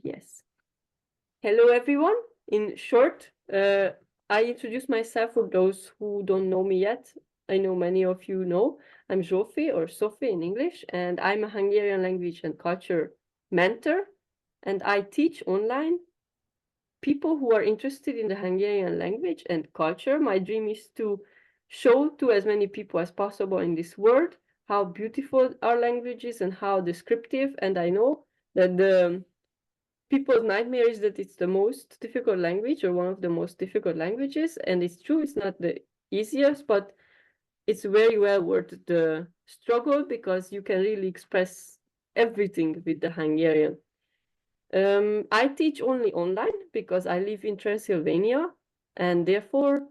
Yes. Hello, everyone. In short, I introduce myself for those who don't know me yet. I know many of you know. I'm Zsófi, or Sophie in English, and I'm a Hungarian language and culture mentor. And I teach online people who are interested in the Hungarian language and culture. My dream is to show to as many people as possible in this world how beautiful our language is and how descriptive. And I know that the people's nightmare is that it's the most difficult language or one of the most difficult languages. And it's true, it's not the easiest, but it's very well worth the struggle because you can really express everything with the Hungarian. I teach only online because I live in Transylvania and therefore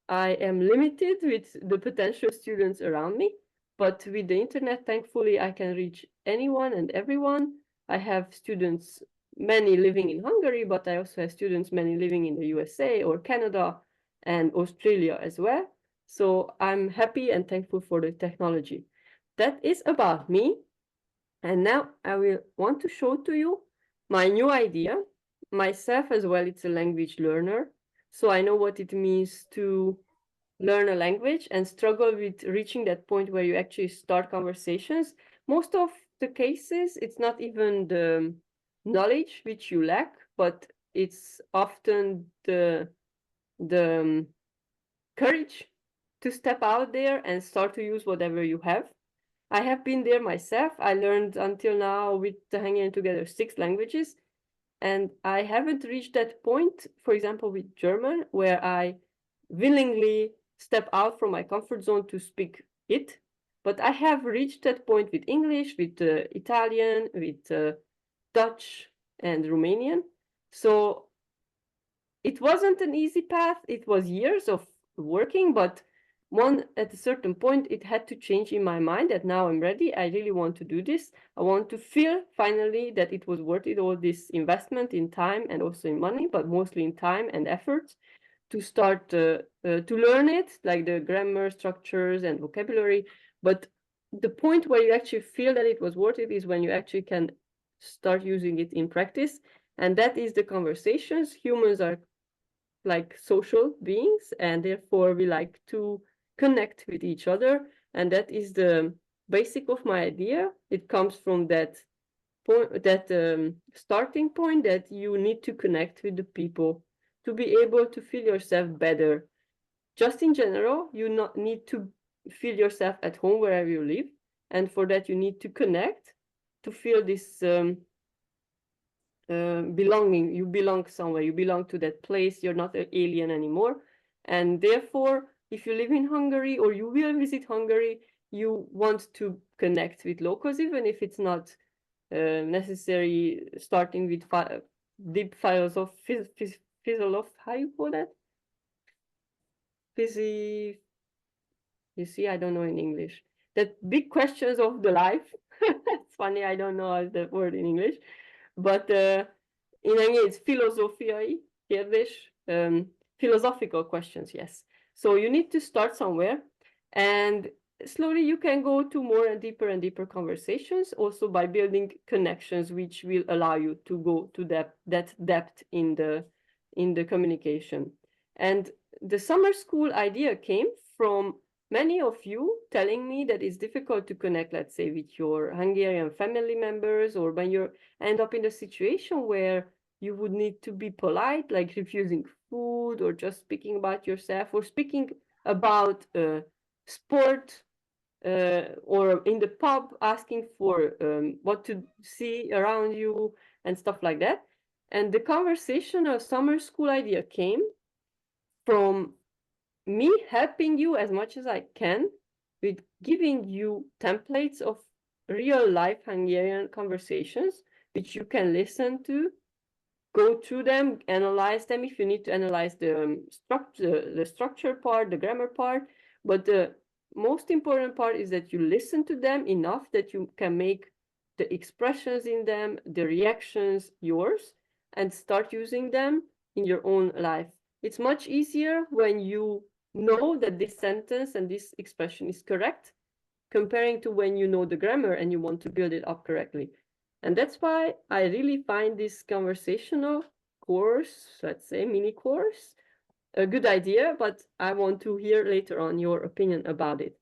I am limited with the potential students around me. But with the internet, thankfully, I can reach anyone and everyone. I have students, many living in Hungary, but I also have students, many living in the USA or Canada and Australia as well. So I'm happy and thankful for the technology. That is about me. And now I will want to show to you my new idea. Myself as well, it's a language learner. So I know what it means to learn a language and struggle with reaching that point where you actually start conversations. Most of the cases, it's not even the knowledge which you lack, but it's often the courage to step out there and start to use whatever you have. I have been there myself. I learned until now with the Hanging Together 6 languages, and I haven't reached that point, for example, with German, where I willingly step out from my comfort zone to speak it. But I have reached that point with English, with Italian, with Dutch, and Romanian. So it wasn't an easy path. It was years of working, but at a certain point, it had to change in my mind that now I'm ready. I really want to do this. I want to feel finally that it was worth it, all this investment in time and also in money, but mostly in time and effort to start to learn it, like the grammar structures and vocabulary. But the point where you actually feel that it was worth it is when you actually can start using it in practice. And that is the conversations. Humans are like social beings, and therefore we like to connect with each other. And that is the basic of my idea. It comes from that point, that starting point, that you need to connect with the people to be able to feel yourself better. Just in general, you not need to feel yourself at home wherever you live, and for that you need to connect to feel this belonging. You belong somewhere, you belong to that place, you're not an alien anymore. And therefore, if you live in Hungary or you will visit Hungary, you want to connect with locals, even if it's not necessary starting with deep files of how you call that? You see, I don't know in English. That big questions of the life. It's funny, I don't know the word in English. But in English, it's filozófiai kérdés, philosophical questions, yes. So you need to start somewhere, and slowly you can go to more and deeper conversations, also by building connections, which will allow you to go to that depth in the communication. And the summer school idea came from many of you telling me that it's difficult to connect, let's say, with your Hungarian family members, or when you end up in a situation where you would need to be polite, like refusing food or just speaking about yourself or speaking about sport, or in the pub asking for what to see around you and stuff like that. And the conversational summer school idea came from me helping you as much as I can with giving you templates of real life Hungarian conversations, which you can listen to, go through them, analyze them if you need to analyze the structure part, the grammar part. But the most important part is that you listen to them enough that you can make the expressions in them, the reactions yours, and start using them in your own life. It's much easier when you know that this sentence and this expression is correct, comparing to when you know the grammar and you want to build it up correctly. And that's why I really find this conversational course, let's say mini course, a good idea, but I want to hear later on your opinion about it.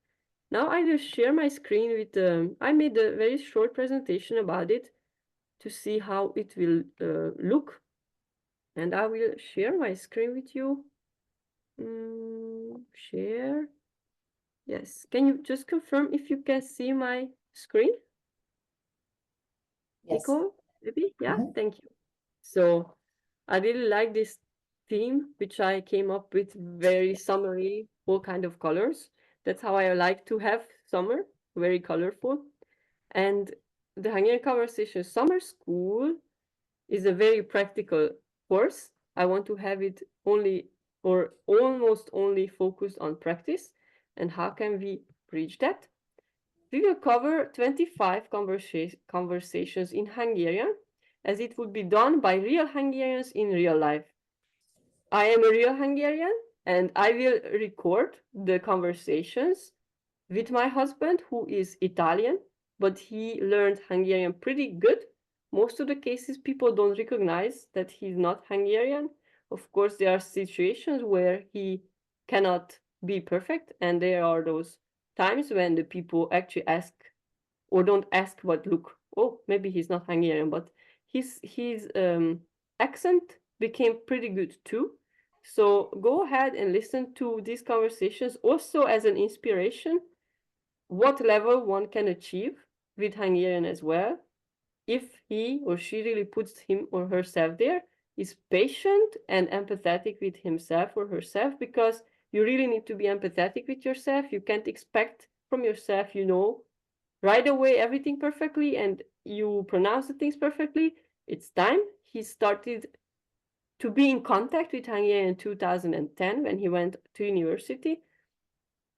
Now I will share my screen with, I made a very short presentation about it to see how it will look. And I will share my screen with you. Share. Yes. Can you just confirm if you can see my screen? Yes. Nicole, maybe? Yeah, thank you. So I really like this theme, which I came up with very summery, all kind of colors. That's how I like to have summer, very colorful. And the Hungarian Conversations Summer School is a very practical course. I want to have it only or almost only focused on practice. And how can we reach that? We will cover 25 conversations in Hungarian, as it would be done by real Hungarians in real life. I am a real Hungarian, and I will record the conversations with my husband, who is Italian, but he learned Hungarian pretty good. Most of the cases, people don't recognize that he's not Hungarian. Of course, there are situations where he cannot be perfect, and there are those times when the people actually ask or don't ask, but look, oh, maybe he's not Hungarian, but his accent became pretty good too. So go ahead and listen to these conversations also as an inspiration what level one can achieve with Hungarian as well, if he or she really puts him or herself there, is patient and empathetic with himself or herself, because you really need to be empathetic with yourself. You can't expect from yourself, right away everything perfectly and you pronounce the things perfectly. It's time. He started to be in contact with Hungarian in 2010 when he went to university.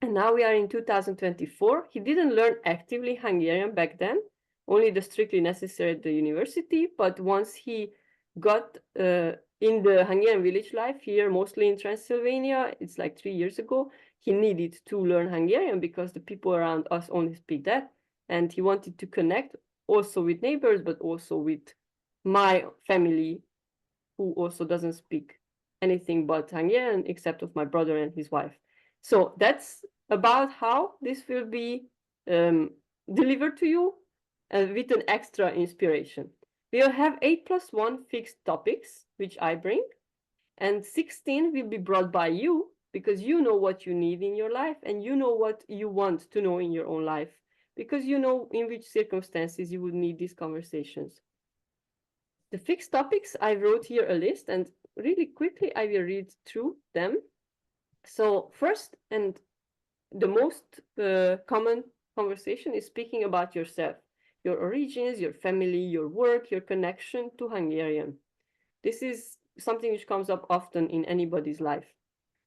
And now we are in 2024. He didn't learn actively Hungarian back then, only the strictly necessary at the university. But once he got in the Hungarian village life here, mostly in Transylvania, it's like 3 years ago, he needed to learn Hungarian because the people around us only speak that. And he wanted to connect also with neighbors, but also with my family, who also doesn't speak anything but Hungarian except of my brother and his wife. So that's about how this will be delivered to you with an extra inspiration. We'll have 8+1 fixed topics, which I bring, and 16 will be brought by you because you know what you need in your life and you know what you want to know in your own life because you know in which circumstances you would need these conversations. The fixed topics, I wrote here a list and really quickly I will read through them. So first and the most common conversation is speaking about yourself, your origins, your family, your work, your connection to Hungarian. This is something which comes up often in anybody's life.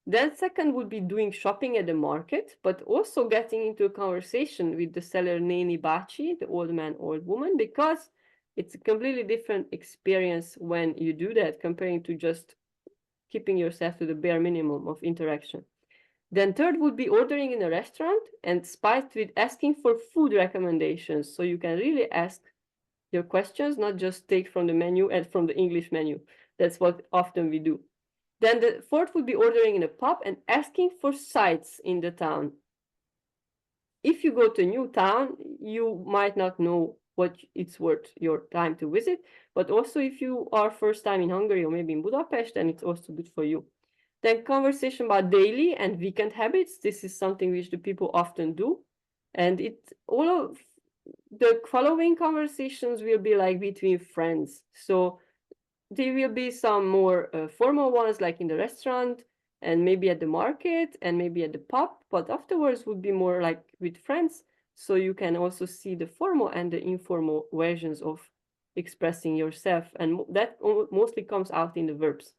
Then second would be doing shopping at the market, but also getting into a conversation with the seller Neni Bachi, the old man, old woman, because it's a completely different experience when you do that comparing to just keeping yourself to the bare minimum of interaction. Then third would be ordering in a restaurant and spiced with asking for food recommendations. So you can really ask your questions, not just take from the menu and from the English menu. That's what often we do. Then the fourth would be ordering in a pub and asking for sites in the town. If you go to a new town, you might not know what it's worth your time to visit, but also if you are first time in Hungary or maybe in Budapest, then it's also good for you. Then conversation about daily and weekend habits. This is something which the people often do. And all of the following conversations will be like between friends. So there will be some more formal ones like in the restaurant and maybe at the market and maybe at the pub, but afterwards would be more like with friends. So you can also see the formal and the informal versions of expressing yourself. And that mostly comes out in the verbs.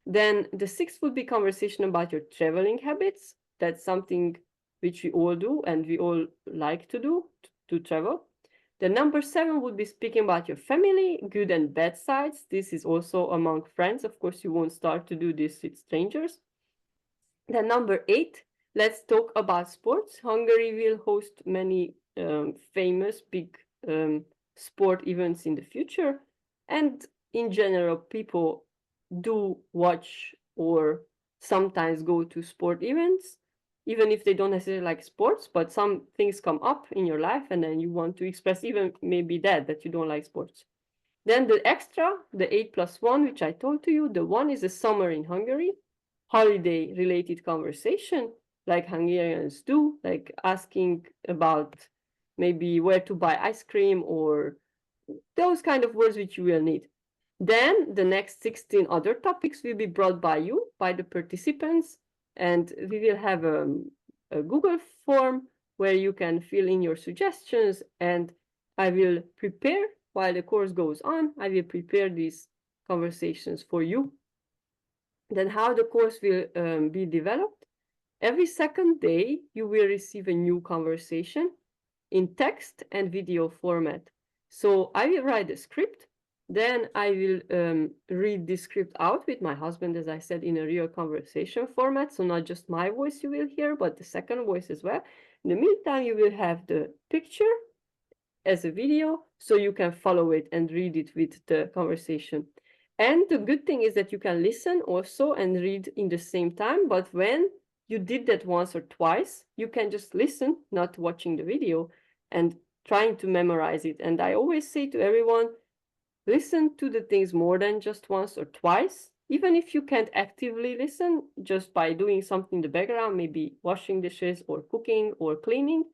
Then the sixth would be conversation about your traveling habits. That's something which we all do and we all like to do, to travel. The number 7 would be speaking about your family, good and bad sides. This is also among friends. Of course, you won't start to do this with strangers. Then number 8, let's talk about sports. Hungary will host many famous big sport events in the future. And in general, people do watch or sometimes go to sport events, even if they don't necessarily like sports, but some things come up in your life and then you want to express even maybe that you don't like sports. Then the extra, the 8+1, which I told to you, the one is a summer in Hungary, holiday related conversation, like Hungarians do, like asking about maybe where to buy ice cream or those kind of words which you will need. Then the next 16 other topics will be brought by you, by the participants, and we will have a Google form where you can fill in your suggestions, and I will prepare, while the course goes on, I will prepare these conversations for you. Then how the course will be developed. Every second day, you will receive a new conversation in text and video format. So I will write a script, then I will read the script out with my husband, as I said, in a real conversation format. So not just my voice you will hear, but the second voice as well. In the meantime, you will have the picture as a video, so you can follow it and read it with the conversation. And the good thing is that you can listen also and read in the same time, but when you did that once or twice, you can just listen, not watching the video, and trying to memorize it. And I always say to everyone, listen to the things more than just once or twice, even if you can't actively listen, just by doing something in the background, maybe washing dishes or cooking or cleaning.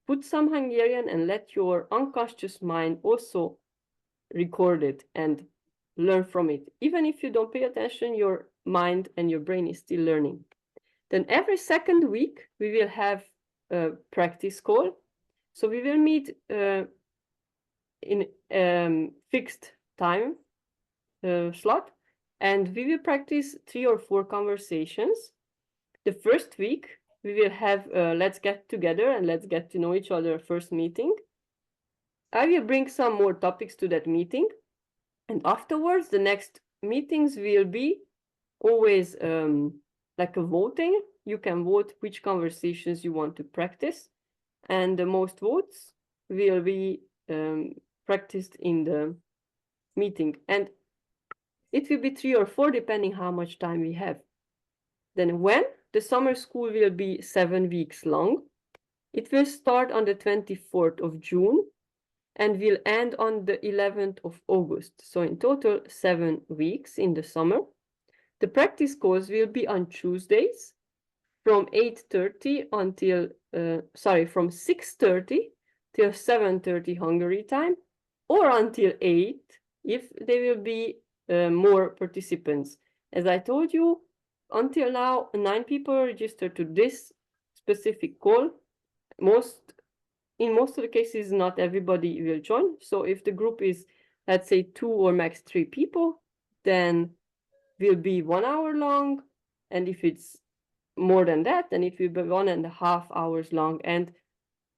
Put some Hungarian and let your unconscious mind also record it and learn from it. Even if you don't pay attention, your mind and your brain is still learning. Then every second week, we will have a practice call. So we will meet in fixed time slot, and we will practice 3 or 4 conversations. The first week, we will have let's get together and let's get to know each other first meeting. I will bring some more topics to that meeting, and afterwards, the next meetings will be always like a voting. You can vote which conversations you want to practice, and the most votes will be practiced in the meeting. And it will be 3 or 4 depending how much time we have. Then when the summer school will be 7 weeks long, it will start on the 24th of June and will end on the 11th of August. So in total, 7 weeks in the summer. The practice course will be on Tuesdays from 8:30 until, from 6:30 till 7:30 Hungary time, or until 8 if there will be more participants. As I told you, until now, 9 people registered to this specific call. In most of the cases, not everybody will join. So if the group is, let's say, 2 or max 3 people, then will be 1 hour long. And if it's more than that, then it will be 1.5 hours long. And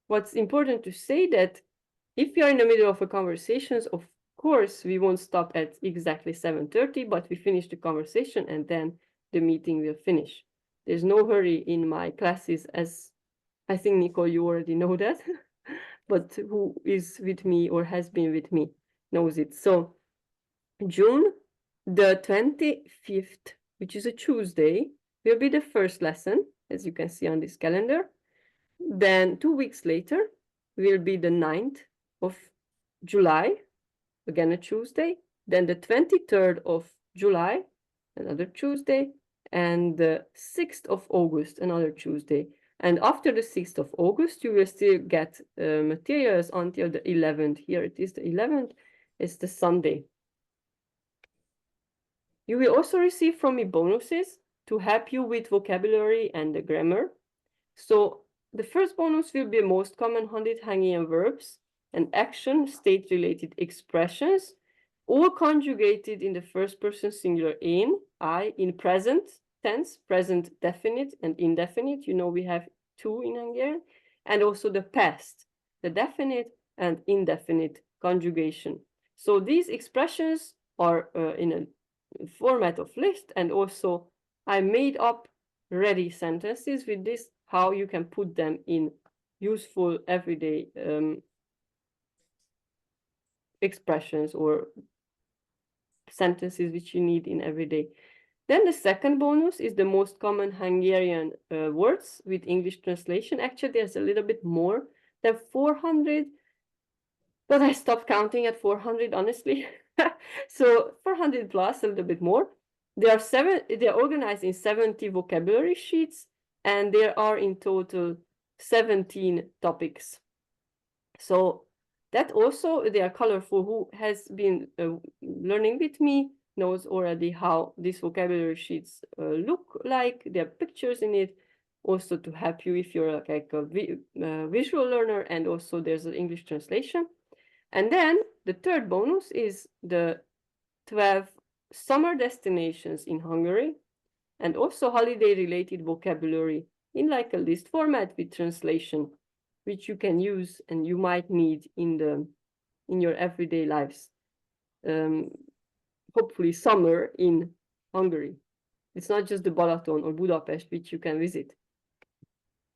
what's important to say that if you're in the middle of a conversation, of course, we won't stop at exactly 7:30, but we finish the conversation and then the meeting will finish. There's no hurry in my classes, as I think, Nicole, you already know that, but who is with me or has been with me knows it. So June the 25th, which is a Tuesday, will be the first lesson, as you can see on this calendar. Then 2 weeks later will be the 9th of July, again a Tuesday. Then the 23rd of July, another Tuesday, and the 6th of August, another Tuesday. And after the 6th of August, you will still get materials until the 11th. Here it is the 11th, it's the Sunday. You will also receive from me bonuses to help you with vocabulary and the grammar. So the first bonus will be most common 100 Hungarian verbs and action state-related expressions, all conjugated in the first person singular I, in present tense, present definite and indefinite. You know we have 2 in Hungarian, and also the past, the definite and indefinite conjugation. So these expressions are in a format of list, and also I made up ready sentences with this, how you can put them in useful everyday expressions or sentences which you need in every day. Then the second bonus is the most common Hungarian words with English translation. Actually, there's a little bit more than 400, but I stopped counting at 400, honestly. So 400 plus, a little bit more. They're organized in 70 vocabulary sheets, and there are in total 17 topics. So that also, they are colorful. Who has been learning with me knows already how these vocabulary sheets look like. There are pictures in it, also to help you if you're like a visual learner, and also there's an English translation. And then the third bonus is the 12 summer destinations in Hungary, and also holiday-related vocabulary in like a list format with translation, which you can use and you might need in your everyday lives. Hopefully summer in Hungary. It's not just the Balaton or Budapest which you can visit.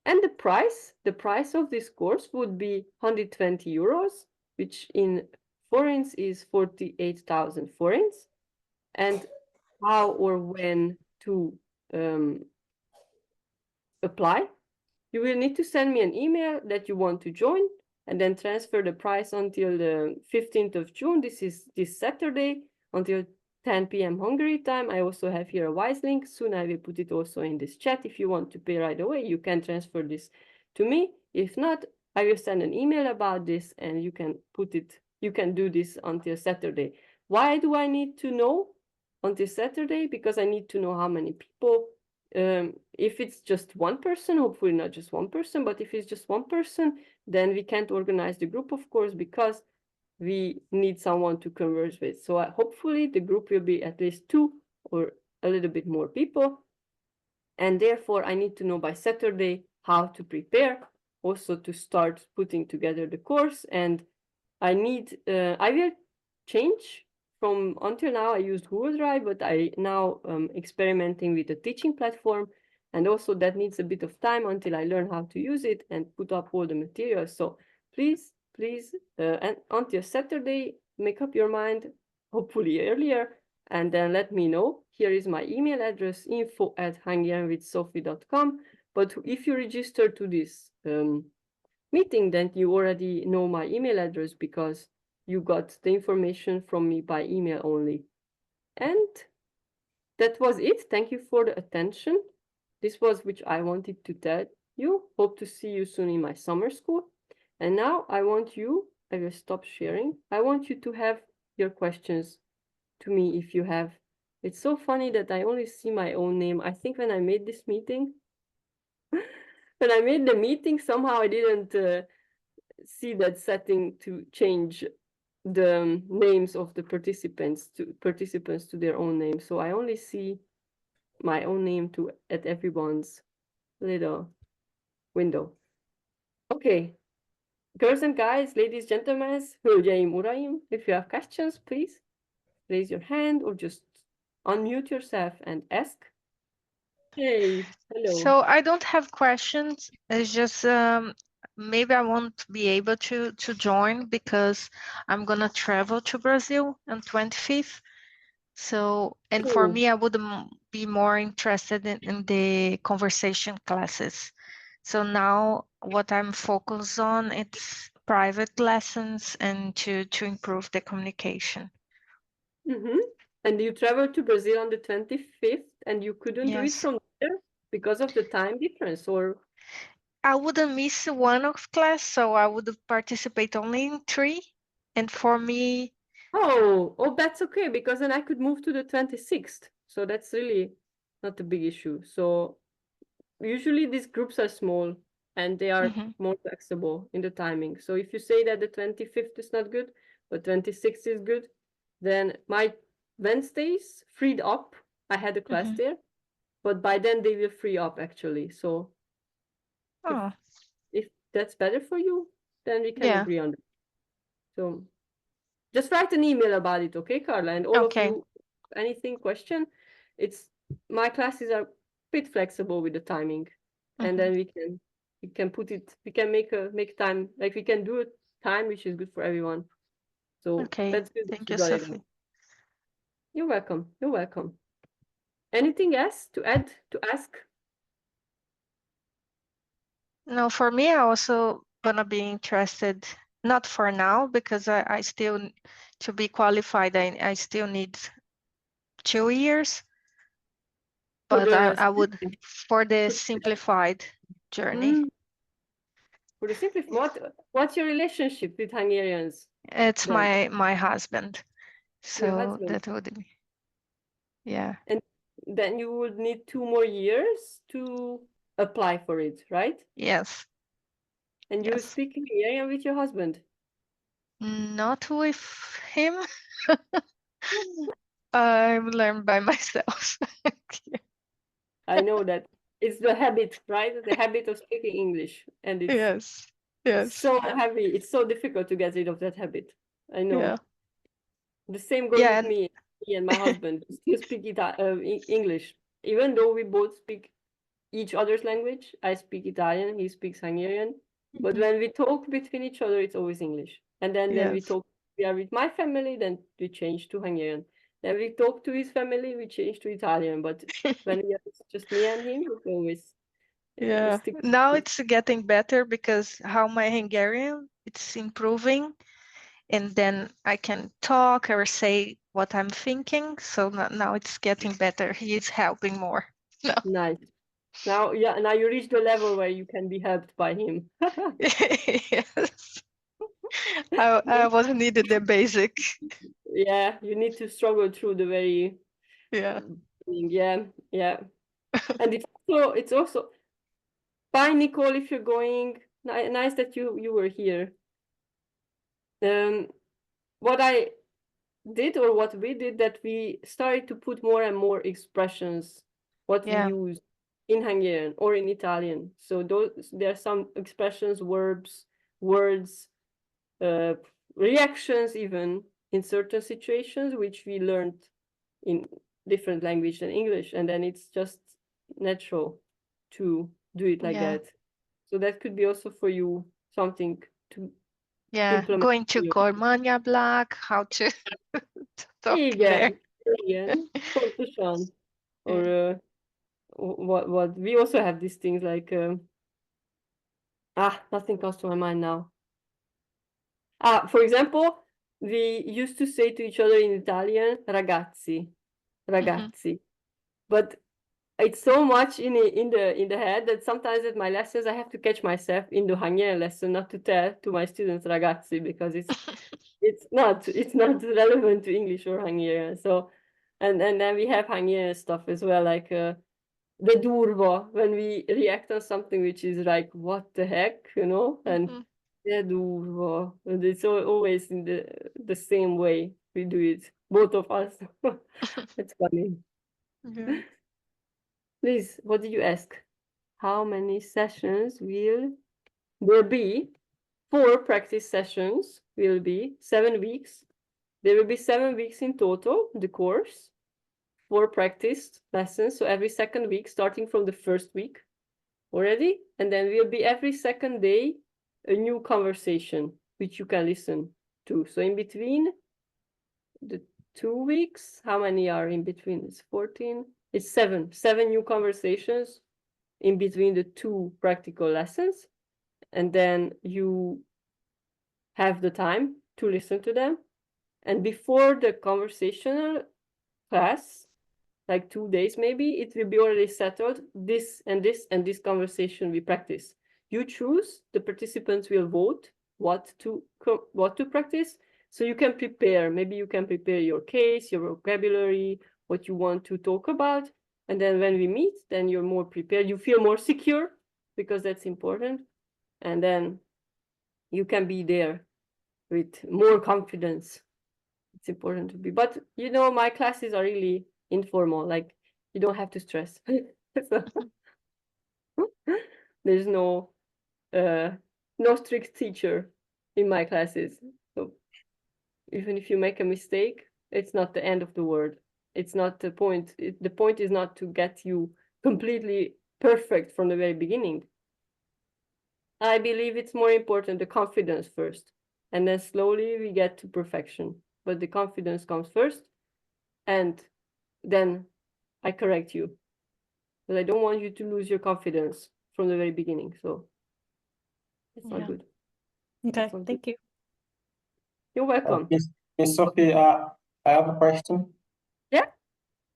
And the price of this course would be 120 euros, which in forints is 48,000 forints. And how or when to apply? You will need to send me an email that you want to join, and then transfer the price until the 15th of June. This is this Saturday until 10 p.m. Hungary time. I also have here a Wise link. Soon I will put it also in this chat. If you want to pay right away, you can transfer this to me. If not, I will send an email about this, and you can do this until Saturday. Why do I need to know until Saturday? Because I need to know how many people. If it's just one person, hopefully not just one person, but if it's just one person, then we can't organize the group, of course, because we need someone to converse with. So hopefully the group will be at least 2 or a little bit more people. And therefore, I need to know by Saturday how to prepare, also to start putting together the course. And I will change. From until now, I used Google Drive, but I now experimenting with a teaching platform, and also that needs a bit of time until I learn how to use it and put up all the materials. So please, and until Saturday, make up your mind, hopefully earlier, and then let me know. Here is my email address, info@hungarianwithsophie.com. But if you register to this meeting, then you already know my email address because you got the information from me by email only. And that was it. Thank you for the attention. This was which I wanted to tell you. Hope to see you soon in my summer school. And now I will stop sharing. I want you to have your questions to me if you have. It's so funny that I only see my own name. I think when I made this meeting, somehow I didn't see that setting to change the names of the participants to their own name. So I only see my own name at everyone's little window. Okay, girls and guys, ladies, gentlemen, hölgyeim, uraim, if you have questions, please raise your hand or just unmute yourself and ask. Hey, hello. So I don't have questions. It's just maybe I won't be able to join because I'm gonna travel to Brazil on 25th. So, and for me, I would be more interested in the conversation classes. So now what I'm focused on, it's private lessons and to improve the communication. Mm-hmm. And you traveled to Brazil on the 25th and you couldn't do it from there because of the time difference, or? I wouldn't miss one of class, so I would participate only in 3. And for me... Oh, that's okay, because then I could move to the 26th. So that's really not a big issue. So usually these groups are small and they are more flexible in the timing. So if you say that the 25th is not good, but 26th is good, then my Wednesdays freed up. I had a class there, but by then they will free up actually. So if that's better for you, then we can agree on that. So just write an email about it, okay, Carla? And all of you, anything, question, my classes are a bit flexible with the timing. And then we can put it, we can make time, like we can do a time which is good for everyone. So Okay, that's good that thank you you, got it. Sophie. You're welcome. You're welcome. Anything else to add, to ask? No, for me, I also gonna be interested, not for now, because I still, to be qualified, I still need 2 years, For but the I would, for the simplified journey. For the simplify, what's your relationship with Hungarians It's then? my husband, Your so husband. that would be, yeah. And then you would need 2 more years to apply for it, right? Yes, And you yes. speak Hungarian with your husband. Not with him. I've learned by myself. I know that it's the habit, right? The habit of speaking English. And it's Yes, yes, so heavy. It's so difficult to get rid of that habit. I yeah, know. The same goes yeah, with me and my husband. We still speak English. Even though we both speak each other's language. I speak Italian, he speaks Hungarian. But mhm, when we talk between each other, it's always English. And then when yes. we are with my family, then we change to Hungarian. Then we talk to his family, we change to Italian. But when we are just me and him, it's always we Yeah, stick. now it's getting better because how my Hungarian, it's improving, and then I can talk or say what I'm thinking. So now it's getting better. He is helping more. No. Nice. Now, yeah, now you reach the level where you can be helped by him. Yes. I was needed the basic. Yeah, you need to struggle through the very Yeah. yeah, yeah. And it's also bye, Nicole, if you're going. Nice that you were here. What I did or what we did that we started to put more and more expressions what we Yeah. use in Hungarian or in Italian. So there are some expressions, verbs, words, uh, reactions even in certain situations which we learned in different language than English, and then it's just natural to do it like Yeah. that. So that could be also for you something to Yeah. implement. Going to Gormania Black, how to talk there. Igen, igen, pontosan. Or Yeah. what we also have these things like nothing comes to my mind now. For example, we used to say to each other in Italian ragazzi, Mhm. ragazzi. But it's so much in the head that sometimes at my lessons I have to catch myself in the Hungarian lesson not to tell to my students ragazzi because it's not relevant to English or Hungarian. So and then we have Hungarian stuff as well, like the durva when we react on something which is like what the heck, and Mhm. the durva, and it's always in the same way we do it, both of us. It's funny. Yeah. Please, what did you ask? How many sessions will there be? 4 practice sessions will be 7 weeks. There will be 7 weeks in total, the course, 4 practice lessons. So every second week, starting from the first week already. And then will be every second day a new conversation, which you can listen to. So in between the 2 weeks, how many are in between? It's 14. It's 7 new conversations in between the 2 practical lessons, and then you have the time to listen to them. And before the conversational class, like 2 days maybe, it will be already settled. This and this and this conversation we practice. You choose, the participants will vote what to practice. So you can prepare. Maybe you can prepare your case, your vocabulary, what you want to talk about. And then when we meet, then you're more prepared. You feel more secure because that's important. And then you can be there with more confidence. It's important to be. But my classes are really informal. Like you don't have to stress. So, there's no strict teacher in my classes. So even if you make a mistake, it's not the end of the world. It's not the point. The point is not to get you completely perfect from the very beginning. I believe it's more important the confidence first, and then slowly we get to perfection. But the confidence comes first, and then I correct you. But I don't want you to lose your confidence from the very beginning. So it's not good. Okay, thank you. You're welcome. Miss Sophie, I have a question. Yeah.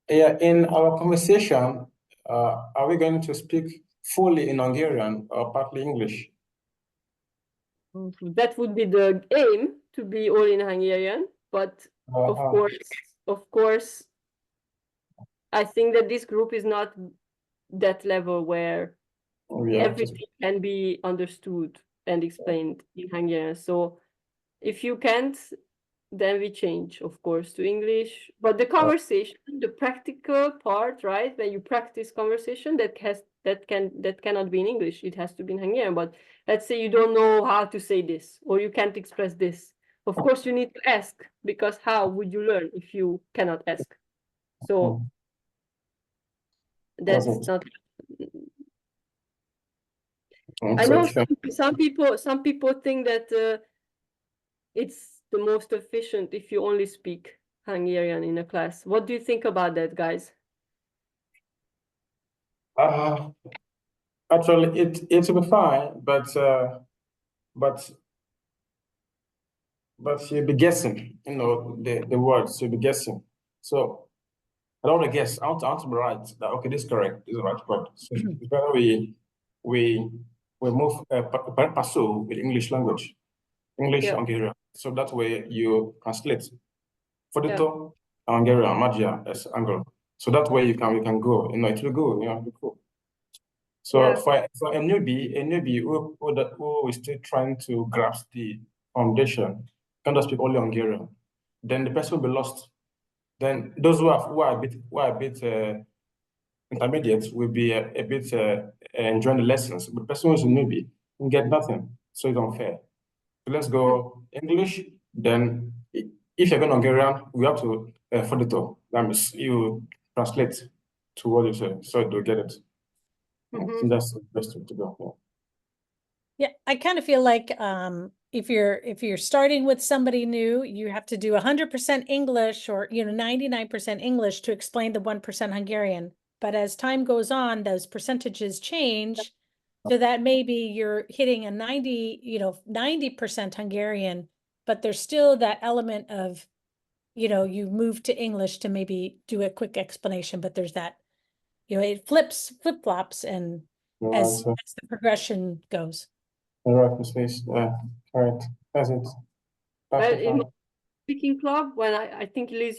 Yeah, in our conversation, are we going to speak fully in Hungarian or partly English? That would be the aim, to be all in Hungarian, but of course, I think that this group is not that level where everything can be understood and explained in Hungarian. So if you can't, then we change, of course, to English. But the conversation, the practical part, right? When you practice conversation, that cannot be in English. It has to be in Hungarian. But let's say you don't know how to say this, or you can't express this. Of course, you need to ask, because how would you learn if you cannot ask? So that's not. I know some people think that it's the most efficient if you only speak Hungarian in a class. What do you think about that, guys? Actually, it will be fine, but you'll be guessing, the words, you'll be guessing. So I don't want to guess. I want to be right. That, okay, this is correct. This is the right word. So it's better we move passo with English language, English Hungarian. So that way you translate. Fodito, Hungarian, Magia, as Anglo. So that way we can go. It will go. It'll be cool. So for a newbie who is still trying to grasp the foundation, can't speak only Hungarian, then the person will be lost. Then those who are a bit intermediate will be a bit enjoying the lessons. But the person who is a newbie will get nothing. So it's unfair. So let's go English. Then if you're going Hungarian, we have to fodito. That means you translate to what you say, so to get it. I think that's the best way to go. Yeah, I kind of feel like if you're starting with somebody new, you have to do 100% English or 99% English to explain the 1% Hungarian. But as time goes on, those percentages change, so that maybe you're hitting a 90% Hungarian, but there's still that element of, you move to English to maybe do a quick explanation, but there's that, it flip-flops, and as the progression goes. All right, Miss Face. All right, that's it. Well, in speaking club, well, I think, Liz,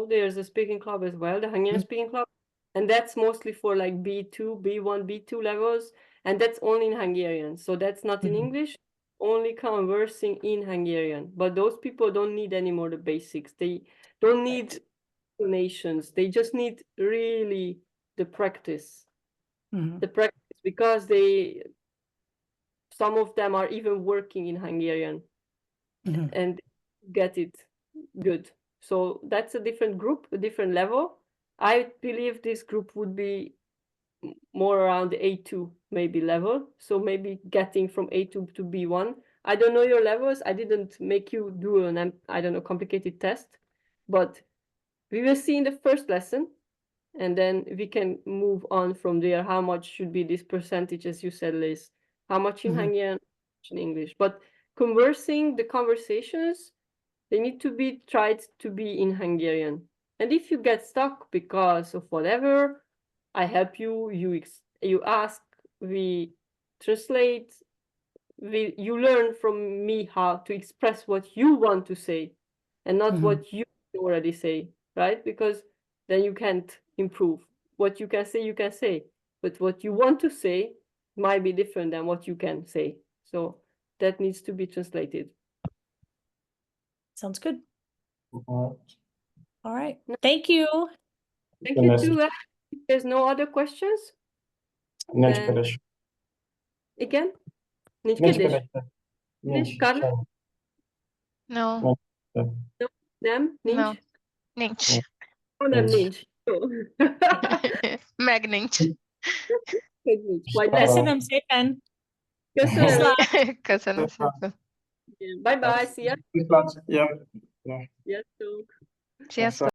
there's a speaking club as well, the Hungarian speaking club, and that's mostly for like B2, B1, B2 levels, and that's only in Hungarian. So that's not in English, only conversing in Hungarian. But those people don't need anymore the basics. They don't need explanations. They just need really the practice. The practice, because some of them are even working in Hungarian and get it good. So that's a different group, a different level. I believe this group would be more around the A2 maybe level. So maybe getting from A2 to B1. I don't know your levels. I didn't make you do an, I don't know, complicated test, but we will see in the first lesson, and then we can move on from there. How much should be this percentage, as you said, Liz? How much in Hungarian, how much in English? But the conversations, they need to be tried to be in Hungarian. And if you get stuck because of whatever, I help you. You ask, we translate. You learn from me how to express what you want to say, and not what you already say, right? Because then you can't improve. What you can say, but what you want to say might be different than what you can say. So that needs to be translated. Sounds good. All right. Thank you. Thank you too. If there's no other questions, then again, nincs kérdés? Carla? No. Nem? Nincs? No. Nincs. Nem nincs. Jó. Meg nincs. Nincs. Majd lesz. Köszönöm szépen. Köszönöm. Köszönöm szépen. Bye bye. See ya. This lunch, yeah, yeah. Yes, so. Sziasztok!